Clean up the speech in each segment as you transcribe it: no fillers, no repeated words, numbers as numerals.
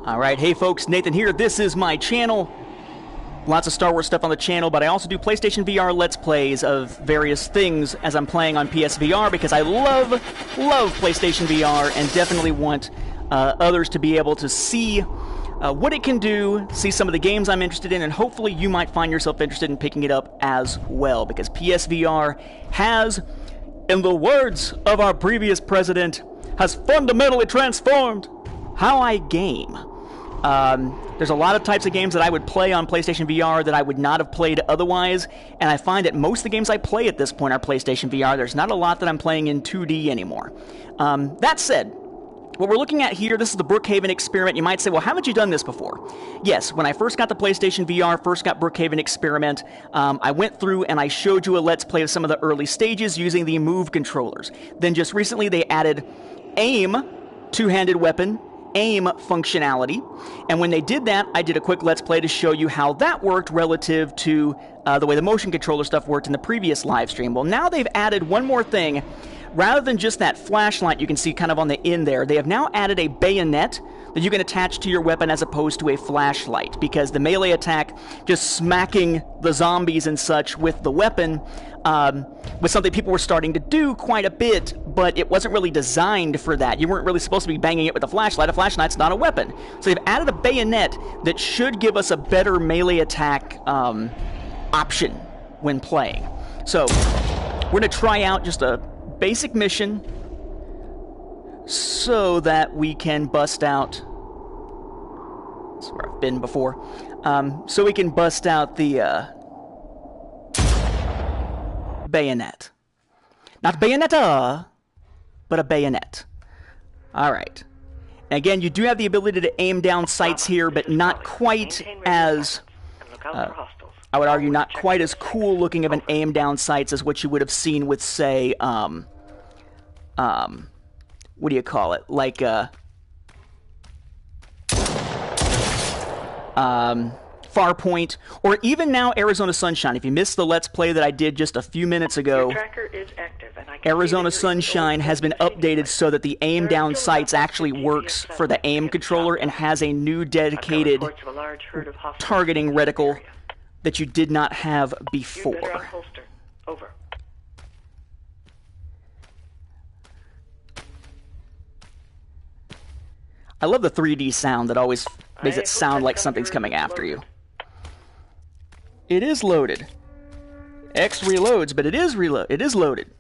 Alright, hey folks, Nathan here. This is my channel. Lots of Star Wars stuff on the channel, but I also do PlayStation VR Let's Plays of various things as I'm playing on PSVR because I love PlayStation VR and definitely want others to be able to see what it can do, see some of the games I'm interested in, and hopefully you might find yourself interested in picking it up as well, because PSVR has, in the words of our previous president, has fundamentally transformed how I game. There's a lot of types of games that I would play on PlayStation VR that I would not have played otherwise, and I find that most of the games I play at this point are PlayStation VR. There's not a lot that I'm playing in 2D anymore. That said, what we're looking at here, this is the Brookhaven experiment. You might say, well, haven't you done this before? Yes, when I first got the PlayStation VR, first got Brookhaven experiment, I went through and I showed you a Let's Play of some of the early stages using the Move controllers. Then just recently they added aim, two-handed weapon, aim functionality, and when they did that, I did a quick Let's Play to show you how that worked relative to the way the motion controller stuff worked in the previous live stream. Well, now they've added one more thing. Rather than just that flashlight you can see kind of on the end there, they have now added a bayonet that you can attach to your weapon as opposed to a flashlight, because the melee attack, just smacking the zombies and such with the weapon, was something people were starting to do quite a bit, but it wasn't really designed for that. You weren't really supposed to be banging it with a flashlight. A flashlight's not a weapon. So they've added a bayonet that should give us a better melee attack option when playing. So we're going to try out just a basic mission so that we can bust out, that's where I've been before, so we can bust out the bayonet. Not bayonetta, but a bayonet. Alright. Again, you do have the ability to aim down sights here, but not quite as, I would argue, not quite as cool looking of an aim down sights as what you would have seen with, say, what do you call it? Like, Farpoint, or even now Arizona Sunshine. If you missed the Let's Play that I did just a few minutes ago, Arizona Sunshine has been updated so that the aim down sights actually works for the aim controller and has a new dedicated targeting reticle that you did not have before. Over. I love the 3D sound that always makes it sound like something's coming after you. It is loaded. X reloads, but it is loaded.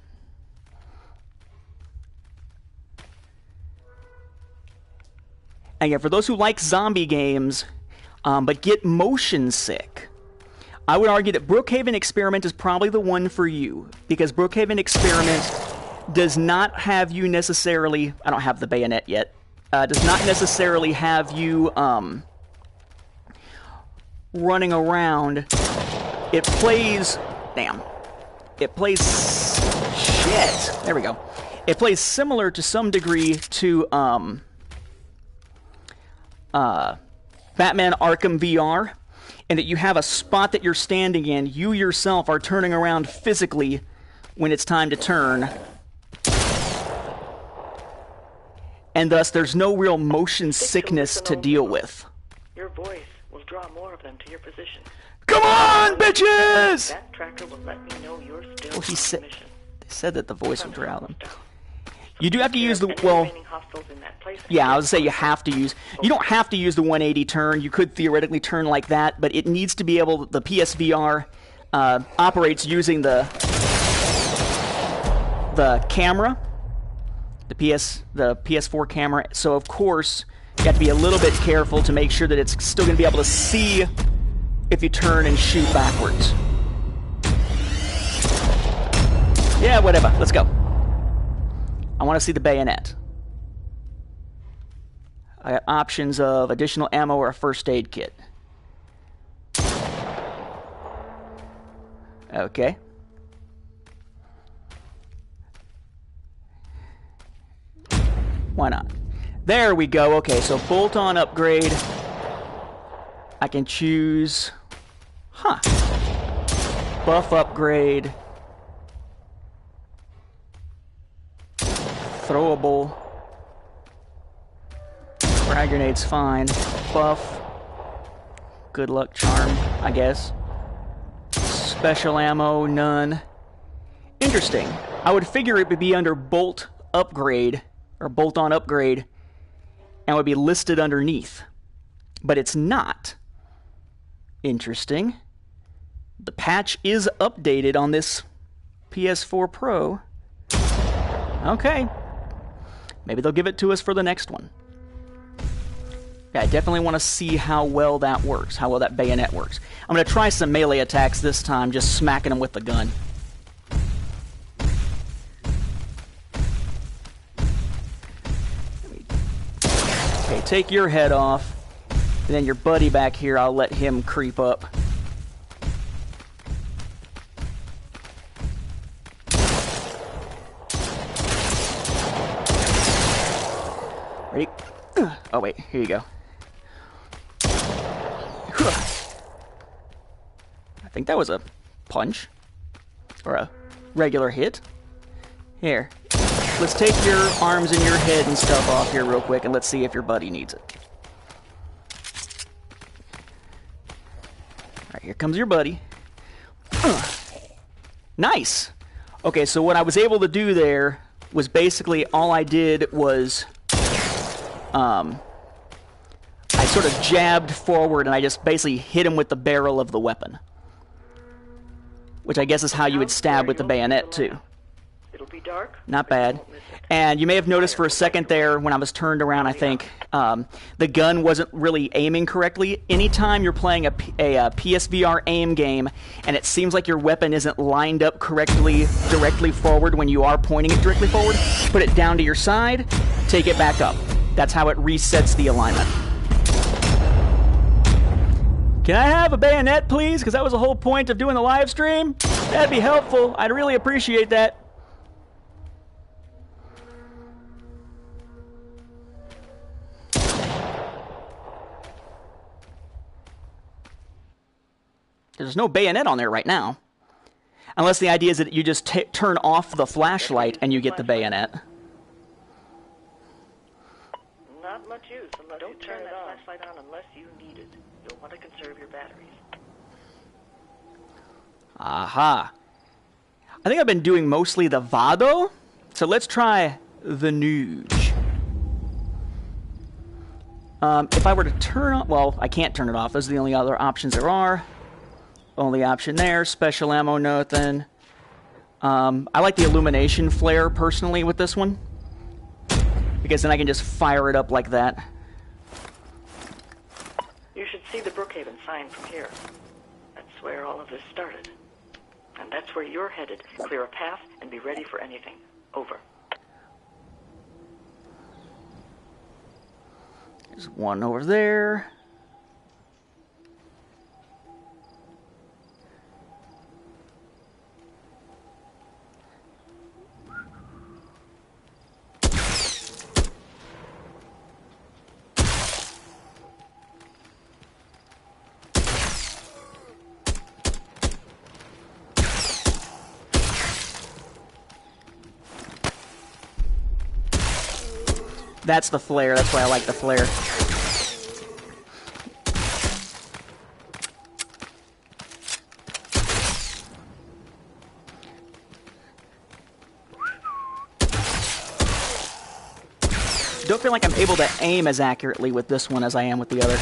And yeah, for those who like zombie games, but get motion sick, I would argue that Brookhaven Experiment is probably the one for you, because Brookhaven Experiment does not have you necessarily, I don't have the bayonet yet, does not necessarily have you running around. It plays, it plays, shit, there we go. It plays similar to some degree to Batman Arkham VR, and that you have a spot that you're standing in. You yourself are turning around physically when it's time to turn. And thus, there's no real motion sickness to deal with. Your voice will draw more of them to your position. Come on, bitches! That tracker will let me know you're still Well, on mission. they said that the voice would draw them. You do have to use the, well, yeah, I was gonna say you have to use, you don't have to use the 180 turn. You could theoretically turn like that, but it needs to be able, the PSVR operates using the camera, the PS4 camera, so of course you have to be a little bit careful to make sure that it's still going to be able to see if you turn and shoot backwards. Yeah, whatever, let's go. I want to see the bayonet. I got options of additional ammo or a first aid kit. Okay. Why not? There we go. Okay, so bolt-on upgrade. I can choose... Huh. Buff upgrade. Throwable. Frag grenade's fine. Buff. Good luck charm, I guess. Special ammo, none. Interesting. I would figure it would be under bolt upgrade, or bolt on upgrade, and would be listed underneath. But it's not. Interesting. The patch is updated on this PS4 Pro. Okay. Maybe they'll give it to us for the next one. Yeah, I definitely want to see how well that works, how well that bayonet works. I'm going to try some melee attacks this time, just smacking them with the gun. Okay, take your head off. And then your buddy back here, I'll let him creep up. Ready? Oh, wait, here you go. I think that was a punch. Or a regular hit. Here. Let's take your arms and your head and stuff off here real quick, and let's see if your buddy needs it. Alright, here comes your buddy. Nice! Okay, so what I was able to do there was basically all I did was... I sort of jabbed forward and I just basically hit him with the barrel of the weapon. Which I guess is how you would stab with the bayonet too. It'll be dark. Not bad. And you may have noticed for a second there when I was turned around, I think, the gun wasn't really aiming correctly. Anytime you're playing a PSVR aim game and it seems like your weapon isn't lined up correctly directly forward when you are pointing it directly forward, put it down to your side, take it back up. That's how it resets the alignment. Can I have a bayonet, please? Because that was the whole point of doing the live stream. That'd be helpful. I'd really appreciate that. There's no bayonet on there right now. Unless the idea is that you just turn off the flashlight and you get the bayonet. Not much use unless you turn that flashlight on unless you need it. You'll want to conserve your batteries. Aha. I think I've been doing mostly the Vado. So let's try the Nuge. If I were to turn on... Well, I can't turn it off. Those are the only other options there are. Only option there. Special ammo, nothing. I like the illumination flare, personally, with this one. Because then I can just fire it up like that. You should see the Brookhaven sign from here. That's where all of this started. And that's where you're headed. Clear a path and be ready for anything. Over. There's one over there. That's the flare. That's why I like the flare. Don't feel like I'm able to aim as accurately with this one as I am with the other.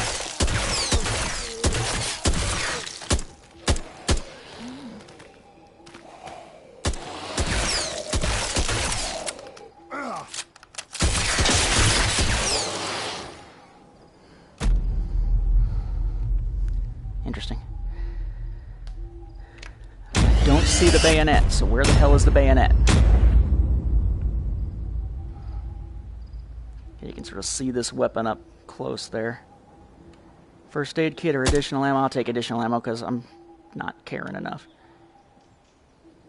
Interesting. I don't see the bayonet, so where the hell is the bayonet? Okay, you can sort of see this weapon up close there. First aid kit or additional ammo? I'll take additional ammo because I'm not caring enough.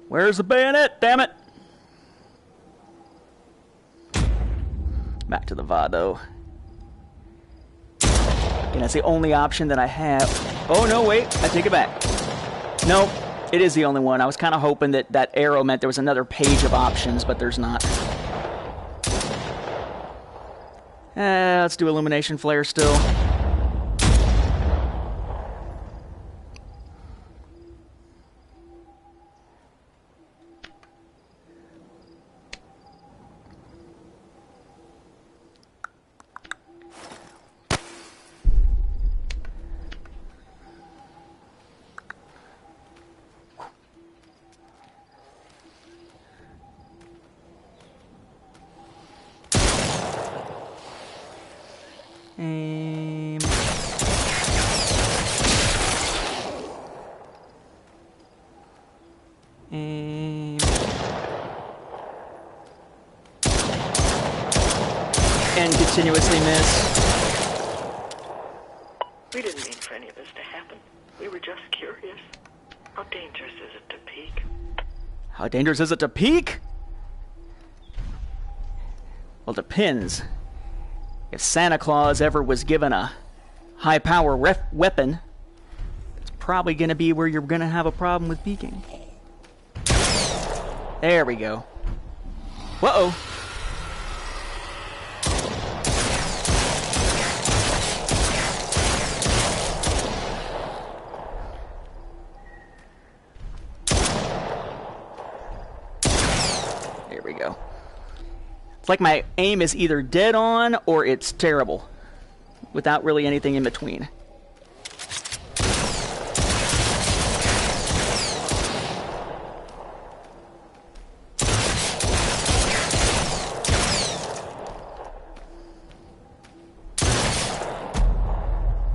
Where's the bayonet, damn it? Back to the Vado. And that's the only option that I have. Oh, no, wait. I take it back. Nope. It is the only one. I was kind of hoping that that arrow meant there was another page of options, but there's not. Let's do illumination flare still. Aim. Aim. And continuously miss. We didn't mean for any of this to happen. We were just curious. How dangerous is it to peek? How dangerous is it to peek? Well, it depends. If Santa Claus ever was given a high-power weapon, it's probably going to be where you're going to have a problem with peeking. There we go. Whoa. There we go. It's like my aim is either dead on or it's terrible, without really anything in between.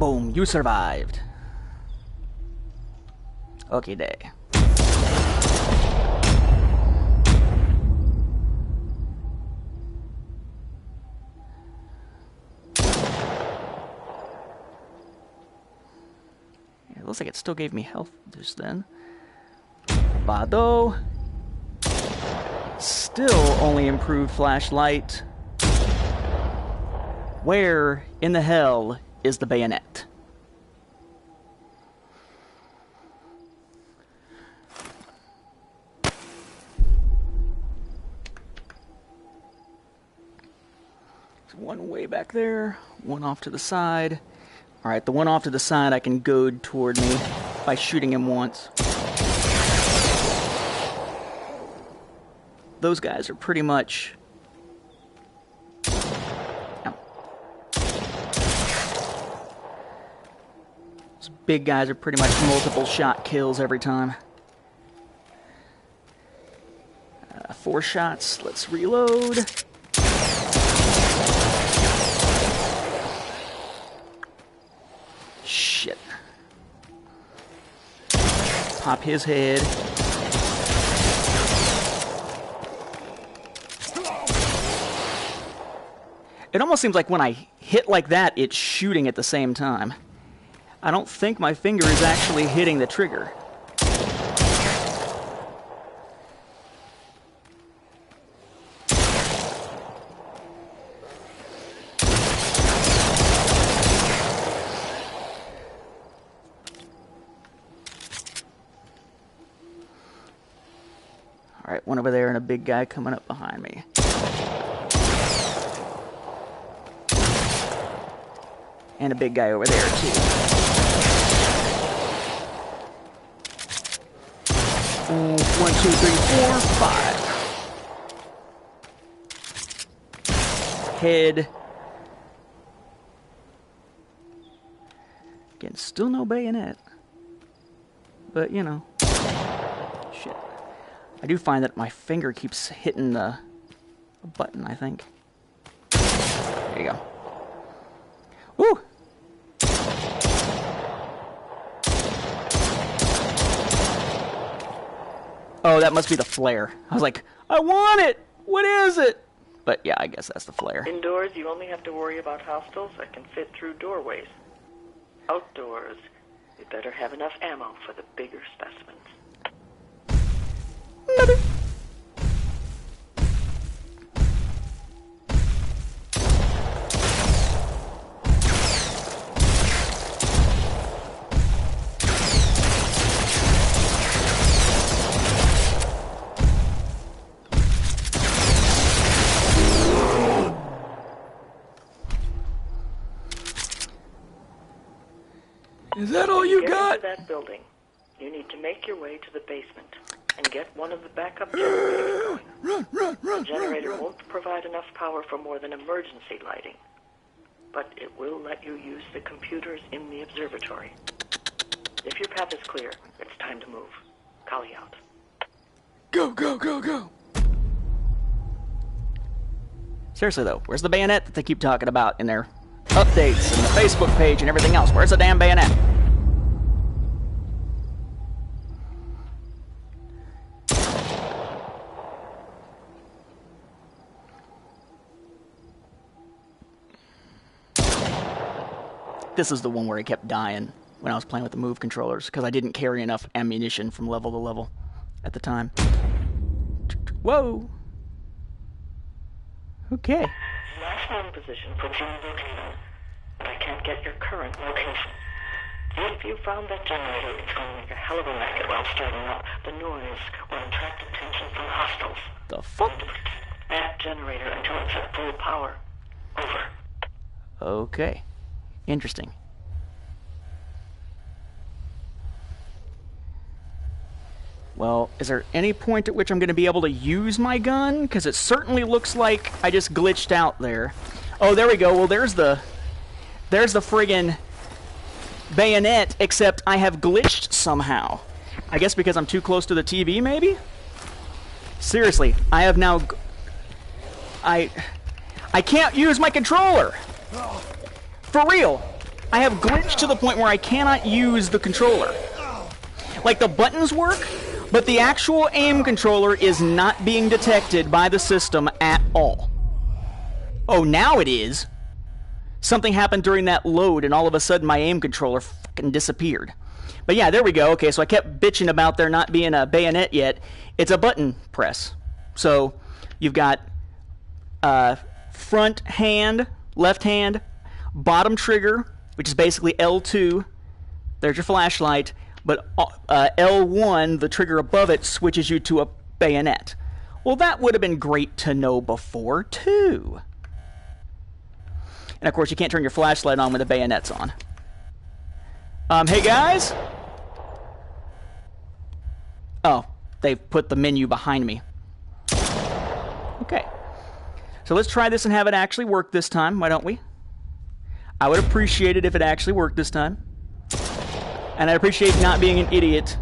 Boom, you survived. Okay, day. Looks like it still gave me health just then. Bado. Still only improved flashlight. Where in the hell is the bayonet? There's one way back there, one off to the side. Alright, the one off to the side I can goad toward me by shooting him once. Those guys are pretty much... Those big guys are pretty much multiple shot kills every time. 4 shots, let's reload. Shit. Pop his head. It almost seems like when I hit like that, it's shooting at the same time. I don't think my finger is actually hitting the trigger. Alright, one over there and a big guy coming up behind me. And a big guy over there, too. 1, 2, 3, 4, 5. Head. Again, still no bayonet. But, you know. Shit. I do find that my finger keeps hitting the button, I think. There you go. Woo! Oh, that must be the flare. I was like, I want it! What is it? But yeah, I guess that's the flare. Indoors, you only have to worry about hostiles that can fit through doorways. Outdoors, you better have enough ammo for the bigger specimens. Mother. Is that all you get got? into that building, you need to make your way to the basement and get one of the backup generators going. Run. The generator won't provide enough power for more than emergency lighting, but it will let you use the computers in the observatory. If your path is clear, it's time to move. Kali out. Go. Seriously though, where's the bayonet that they keep talking about in their updates and the Facebook page and everything else? Where's the damn bayonet? This is the one where I kept dying when I was playing with the Move controllers because I didn't carry enough ammunition from level to level at the time. Whoa! Okay. Last known position for Brookhaven, but I can't get your current location. If you found that generator, it's going to make a hell of a racket while starting up. The noise will attract attention from hostiles. The fuck? That generator until it's at full power. Over. Okay. Interesting. Well, is there any point at which I'm going to be able to use my gun? Because it certainly looks like I just glitched out there. Oh, there we go. Well, there's the friggin' bayonet, except I have glitched somehow. I guess because I'm too close to the TV, maybe? Seriously, I have now... I can't use my controller! For real! I have glitched to the point where I cannot use the controller. Like, the buttons work, but the actual aim controller is not being detected by the system at all. Oh, now it is. Something happened during that load, and all of a sudden my aim controller fucking disappeared. But yeah, there we go. Okay, so I kept bitching about there not being a bayonet yet. It's a button press. So you've got front hand, left hand, bottom trigger, which is basically L2. There's your flashlight. But L1, the trigger above it, switches you to a bayonet. Well, that would have been great to know before, too. And, of course, you can't turn your flashlight on when the bayonet's on. Hey, guys? Oh, they've put the menu behind me. Okay. So let's try this and have it actually work this time, why don't we? I would appreciate it if it actually worked this time. And I appreciate not being an idiot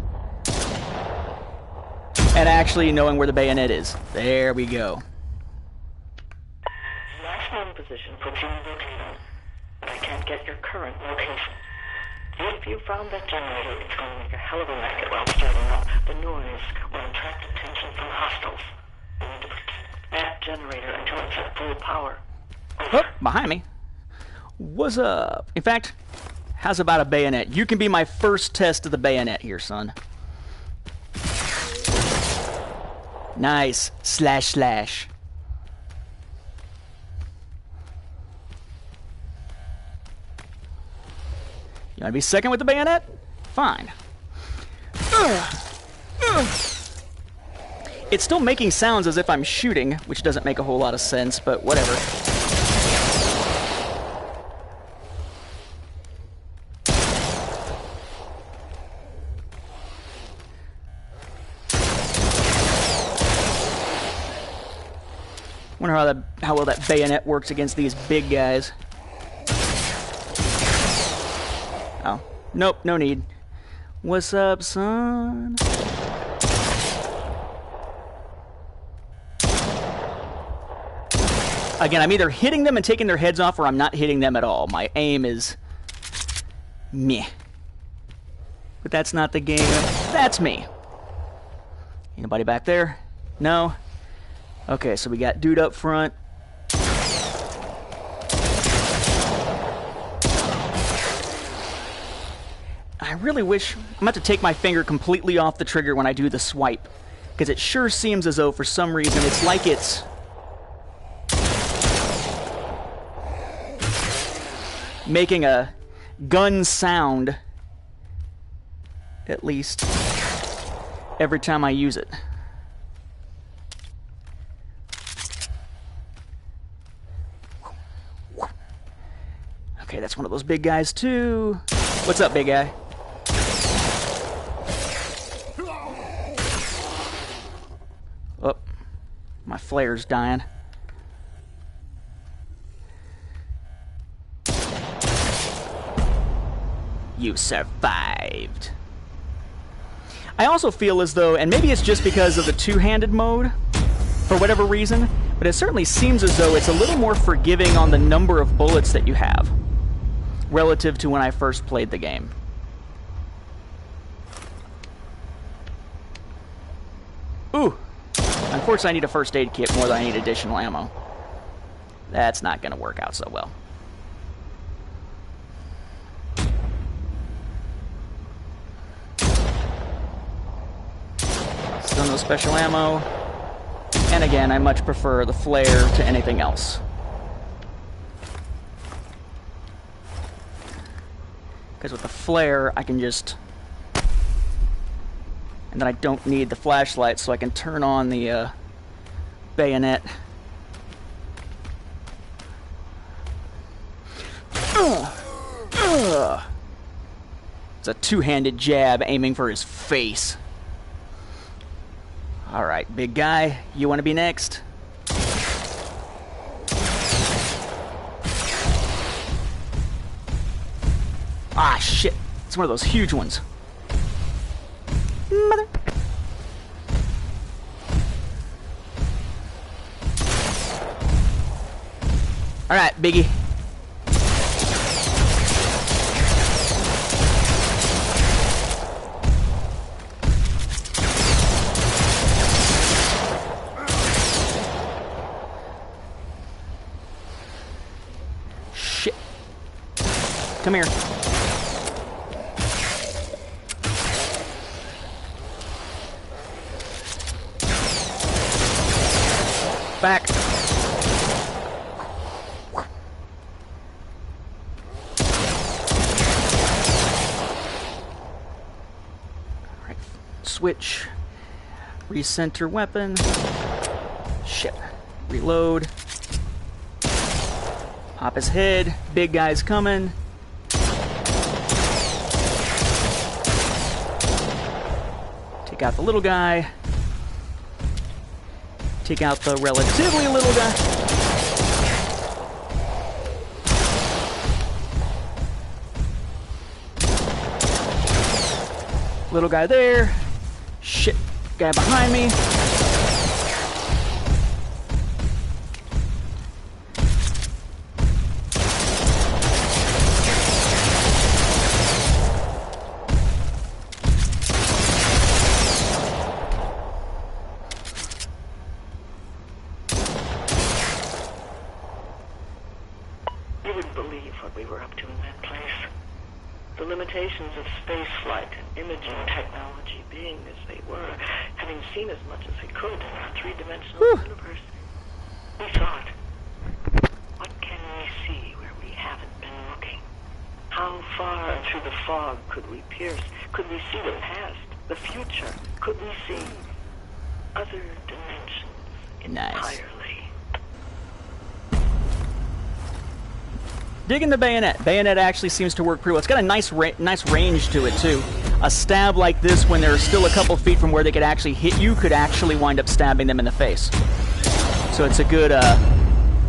and actually knowing where the bayonet is. There we go. Last known position for Brookhaven, but I can't get your current location. If you found that generator, it's going to make a hell of a racket while starting up. The noise will attract attention from hostiles. You need to protect that generator until it's at full power. Over. Oh, behind me. What's up? In fact, how's about a bayonet? You can be my first test of the bayonet here, son. Nice. Slash, slash. You want to be second with the bayonet? Fine. It's still making sounds as if I'm shooting, which doesn't make a whole lot of sense, but whatever. Wonder how well that bayonet works against these big guys. Oh, nope, no need. What's up, son? Again, I'm either hitting them and taking their heads off, or I'm not hitting them at all. My aim is meh. But that's not the game. That's me. Anybody back there? No? Okay, so we got dude up front. I really wish... I'm about to take my finger completely off the trigger when I do the swipe. Because it sure seems as though, for some reason, it's like it's... making a gun sound, at least, every time I use it. Okay, that's one of those big guys too. What's up, big guy? Oh, my flare's dying. You survived. I also feel as though, and maybe it's just because of the two-handed mode, for whatever reason, but it certainly seems as though it's a little more forgiving on the number of bullets that you have, relative to when I first played the game. Ooh! Unfortunately, I need a first aid kit more than I need additional ammo. That's not going to work out so well. Still no special ammo. And again, I much prefer the flare to anything else. Because with the flare, I can just... And then I don't need the flashlight, so I can turn on the bayonet. It's a two-handed jab aiming for his face. Alright, big guy, you want to be next? Ah, shit. It's one of those huge ones. Mother. Alright, biggie. Shit. Come here. Back. Alright, switch. Recenter weapon. Shit. Reload. Pop his head. Big guy's coming. Take out the little guy. Take out the relatively little guy. Little guy there. Shit. Guy behind me. You wouldn't believe what we were up to in that place. The limitations of space flight and imaging technology being as they were, having seen as much as we could in our three-dimensional universe, we thought, what can we see where we haven't been looking? How far through the fog could we pierce? Could we see the past, the future? Could we see other dimensions entirely? Digging the bayonet. Bayonet actually seems to work pretty well. It's got a nice range to it, too. A stab like this, when they're still a couple feet from where they could actually hit you, could actually wind up stabbing them in the face. So it's a good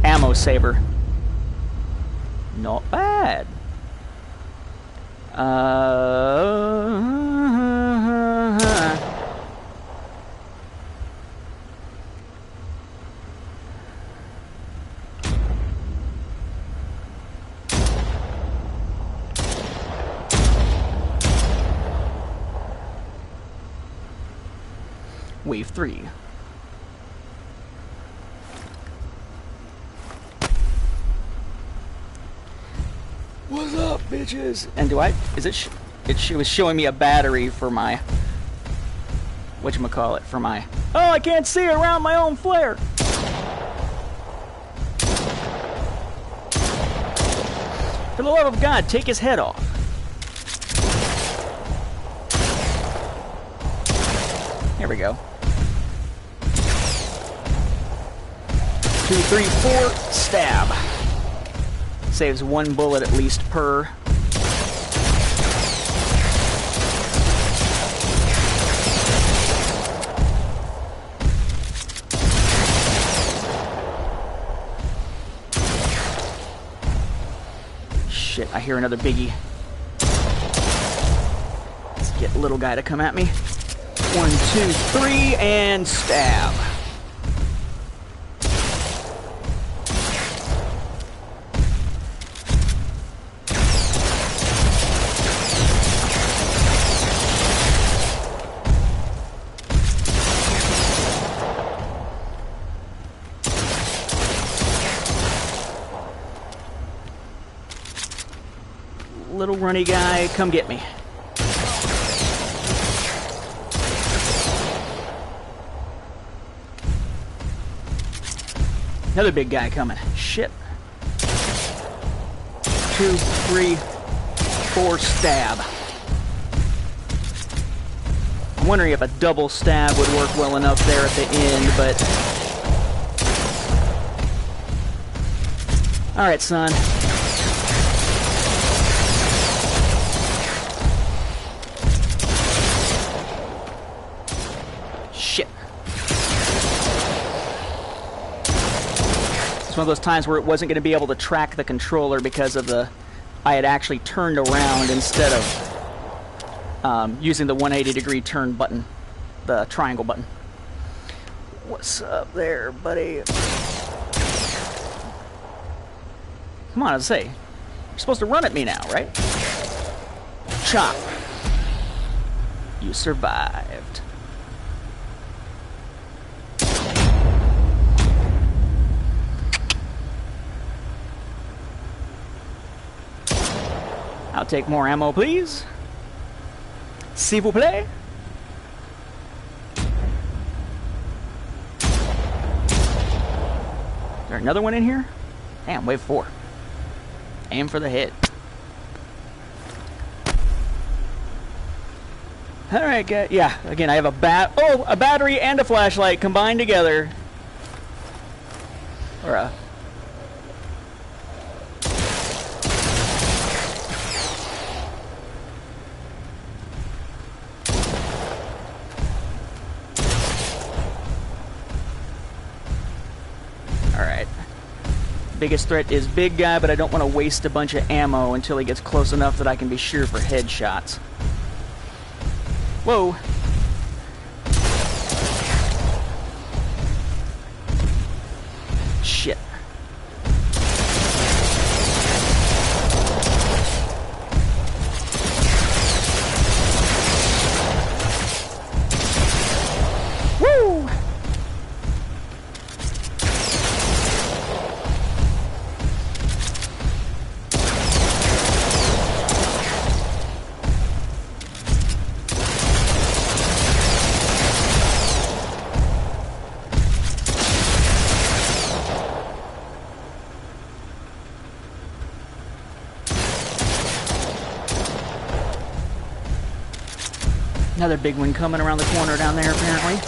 ammo saver. Not bad. Wave 3. What's up, bitches? And do I? Is it? It was showing me a battery for my. Whatchamacallit? For my. Oh, I can't see around my own flare. For the love of God, take his head off. Here we go. 2, 3, 4, stab. Saves 1 bullet at least per. shit, I hear another biggie. Let's get little guy to come at me. 1, 2, 3, and stab. Little runny guy, come get me. Another big guy coming. Shit. 2, 3, 4, stab. I'm wondering if a double stab would work well enough there at the end, but... Alright, son. Shit. It's one of those times where it wasn't going to be able to track the controller because of the... I had actually turned around instead of using the 180-degree turn button, the triangle button. What's up there, buddy? Come on, I say, you're supposed to run at me now, right? Chop. You survived. I'll take more ammo, please. S'il vous plaît. Is there another one in here? Damn, wave 4. Aim for the head. Alright, guys. Yeah, again, I have a battery and a flashlight combined together. Or a... Alright. Biggest threat is big guy, but I don't want to waste a bunch of ammo until he gets close enough that I can be sure for headshots. Whoa. Shit. Woo! Another big one coming around the corner down there, apparently.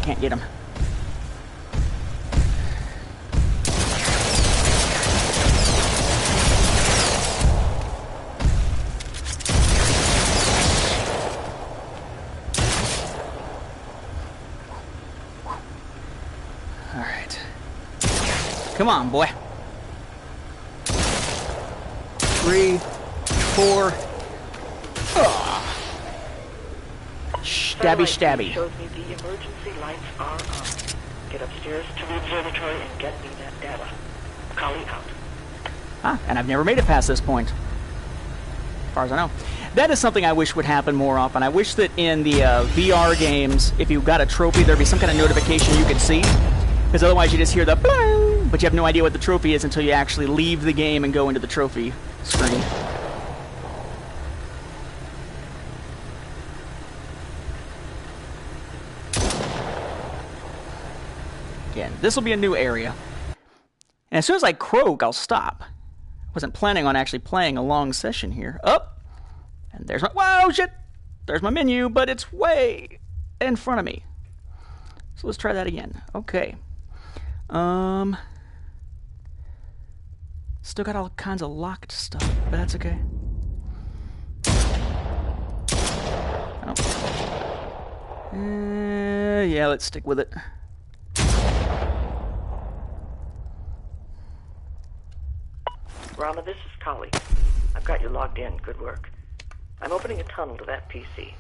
Can't get him. All right. Come on, boy. 3, 4. Stabby, stabby. Shows me the emergency lights are on. Get upstairs to the observatory and get me that data. Kali out. Ah, and I've never made it past this point, as far as I know. That is something I wish would happen more often. I wish that in the VR games, if you got a trophy, there'd be some kind of notification you could see. Because otherwise you just hear the bling, but you have no idea what the trophy is until you actually leave the game and go into the trophy screen. Again, this will be a new area. And as soon as I croak, I'll stop. Wasn't planning on actually playing a long session here. Up! And there's my... Whoa, shit! There's my menu, but it's way in front of me. So let's try that again. Okay. Still got all kinds of locked stuff, but that's okay. Yeah, let's stick with it. Rama, this is Kali. I've got you logged in. Good work. I'm opening a tunnel to that PC.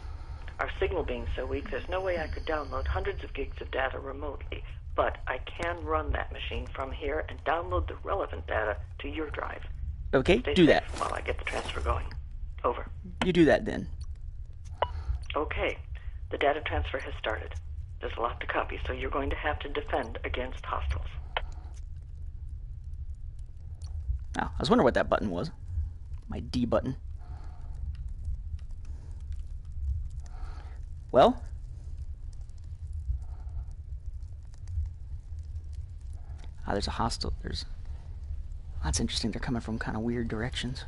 Our signal being so weak, there's no way I could download hundreds of gigs of data remotely, but I can run that machine from here and download the relevant data to your drive. Okay, Stay do safe that. while I get the transfer going. Over. You do that then. Okay. The data transfer has started. There's a lot to copy, so you're going to have to defend against hostiles. Oh, I was wondering what that button was. My D button. Well. Ah, there's a hostile. That's interesting. They're coming from kind of weird directions.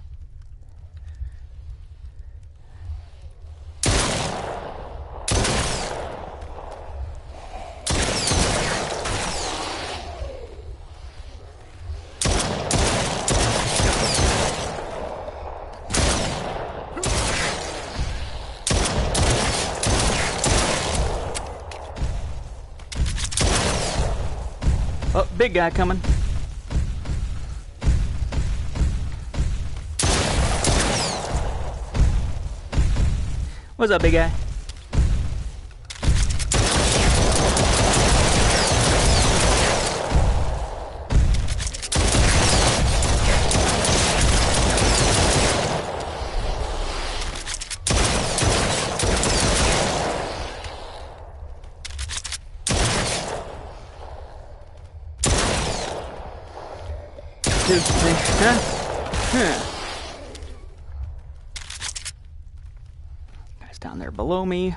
Oh, big guy coming. What's up, big guy? Guys down there below me.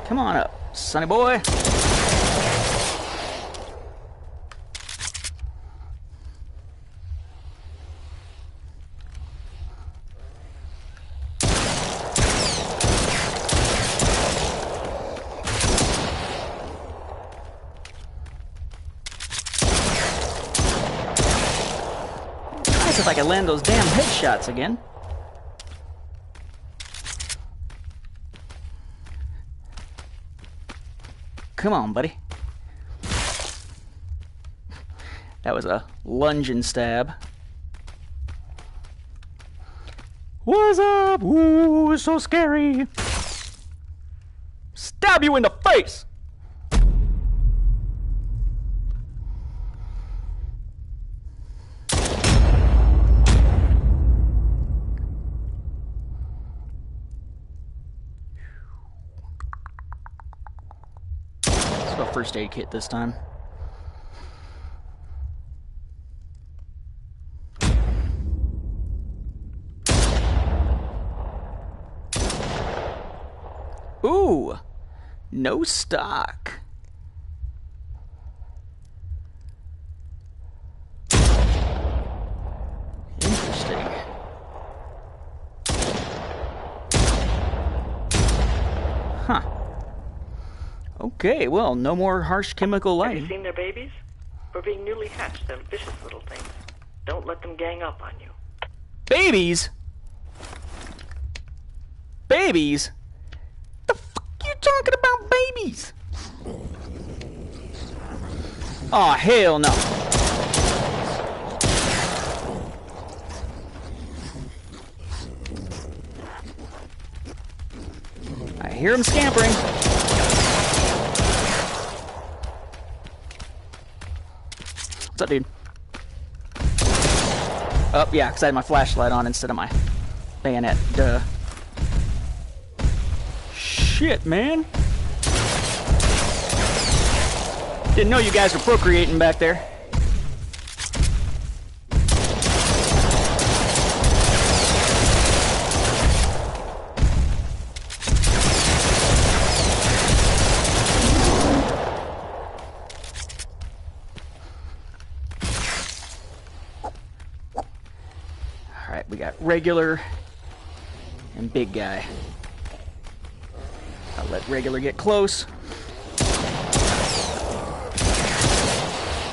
Come on up, sonny boy. If I could land those damn headshots again. Come on, buddy. That was a lunge and stab. What's up? Ooh, it's so scary. Stab you in the face! First aid kit this time. Ooh, no stock. Interesting. Huh. Okay, well, no more harsh chemical lighting. Have you seen their babies? For being newly hatched, they're vicious little things. Don't let them gang up on you. Babies? Babies? The fuck you talking about babies? Aw, hell no. I hear him scampering. What's up, dude? Oh, yeah, because I had my flashlight on instead of my bayonet. Duh. Shit, man. Didn't know you guys were procreating back there. regular and big guy. I'll let regular get close.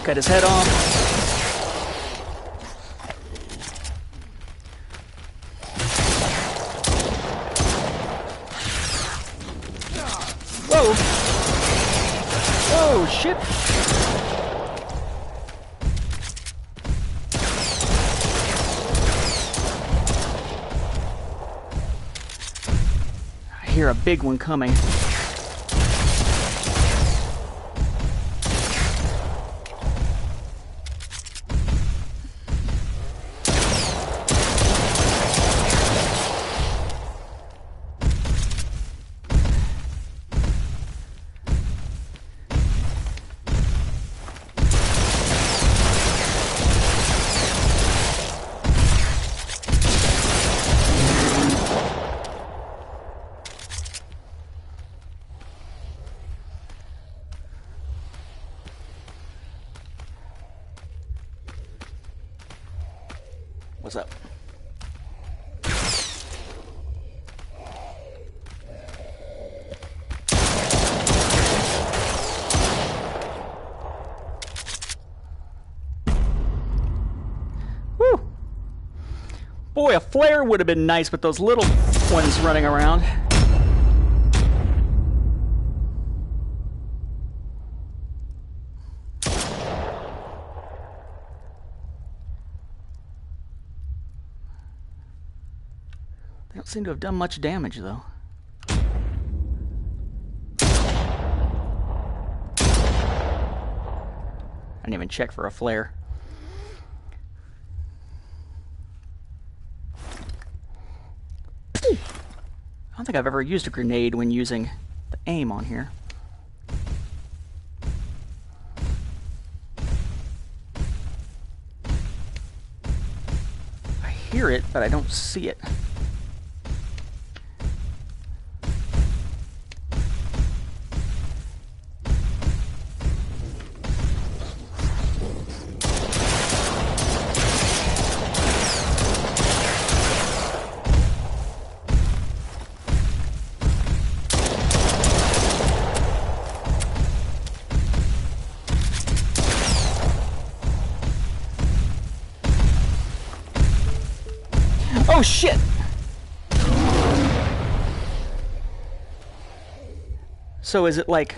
Cut his head off. Whoa! Whoa, shit! I hear a big one coming. What's up? Woo! Boy, a flare would have been nice with those little ones running around. They don't seem to have done much damage, though. I didn't even check for a flare. I don't think I've ever used a grenade when using the aim on here. I hear it, but I don't see it. Oh shit! So is it like...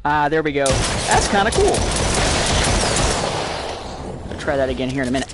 Ah, there we go. That's kind of cool. I'll try that again here in a minute.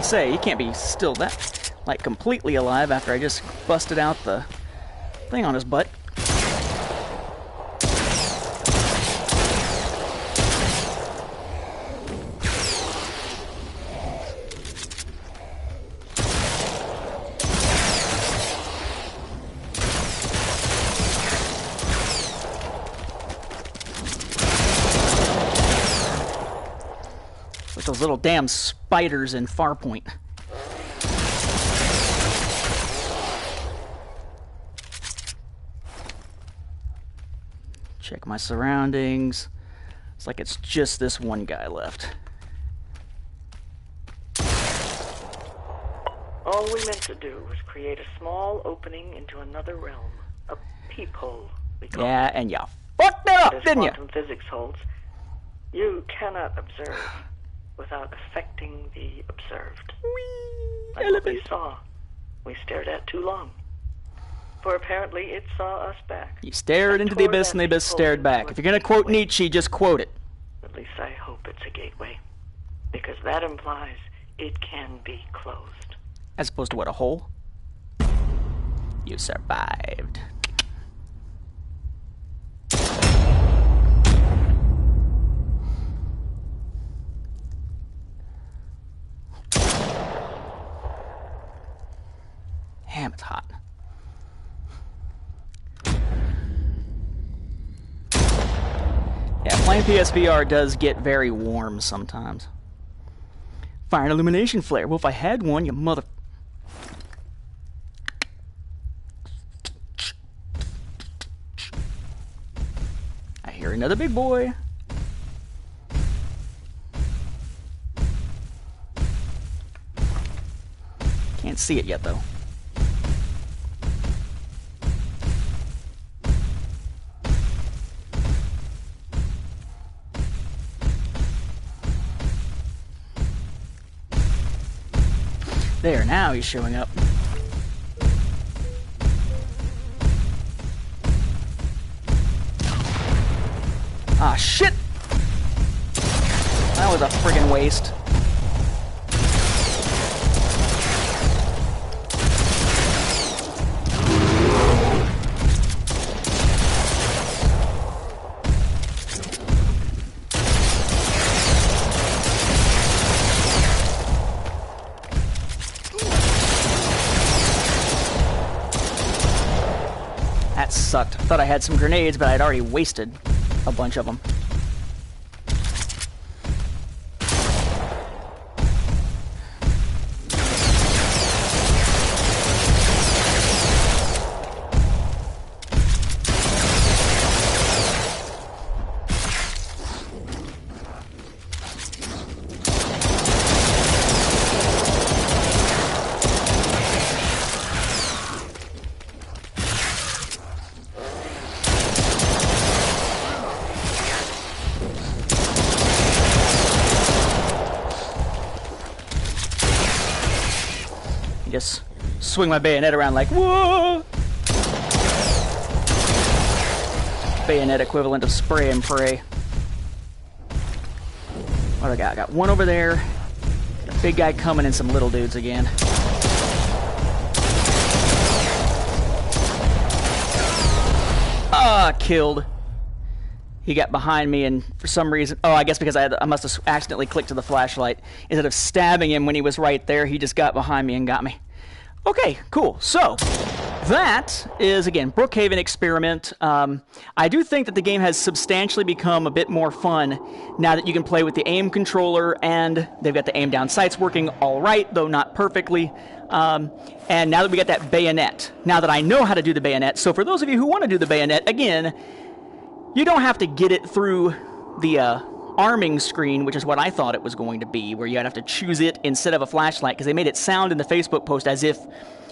Say, he can't be still that, like, completely alive after I just busted out the thing on his butt. With those little damn spiders in Farpoint. Check my surroundings. It's like it's just this one guy left. All we meant to do was create a small opening into another realm. A peephole, we call it. Yeah, and you fucked it up, didn't you? As quantum physics holds, you cannot observe without affecting the observed. Like what we saw, we stared at too long. For apparently it saw us back. You stared into the abyss and the abyss stared back. If you're going to quote Nietzsche, just quote it. At least I hope it's a gateway. Because that implies it can be closed. As opposed to what, a hole? You survived. Damn, it's hot. Yeah, playing PSVR does get very warm sometimes. Fire an illumination flare. Well, if I had one, you mother... I hear another big boy. Can't see it yet, though. There, now he's showing up. Ah, shit! That was a friggin' waste. That sucked. I thought I had some grenades, but I'd already wasted a bunch of them. Just swing my bayonet around like, whoa! Bayonet equivalent of spray and pray. What do I got? I got one over there, a big guy coming, and some little dudes again. Ah, killed. He got behind me, and for some reason, oh, I guess because I must have accidentally clicked to the flashlight. Instead of stabbing him when he was right there, he just got behind me and got me. Okay, cool. So, that is, again, Brookhaven Experiment. I do think that the game has substantially become a bit more fun now that you can play with the aim controller, and they've got the aim down sights working all right, though not perfectly. And now that we got that bayonet, now that I know how to do the bayonet, so for those of you who want to do the bayonet, again, you don't have to get it through the arming screen, which is what I thought it was going to be, where you'd have to choose it instead of a flashlight, because they made it sound in the Facebook post as if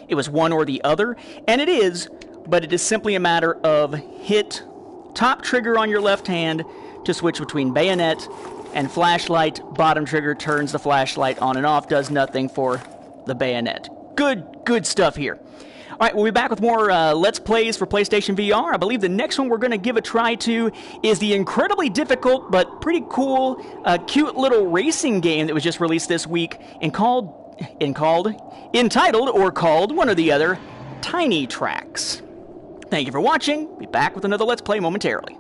it was one or the other, and it is, but it is simply a matter of hit top trigger on your left hand to switch between bayonet and flashlight. Bottom trigger turns the flashlight on and off, does nothing for the bayonet. Good stuff here. All right, we'll be back with more Let's Plays for PlayStation VR. I believe the next one we're going to give a try to is the incredibly difficult but pretty cool, cute little racing game that was just released this week entitled or called, one or the other, Tiny Tracks. Thank you for watching. Be back with another Let's Play momentarily.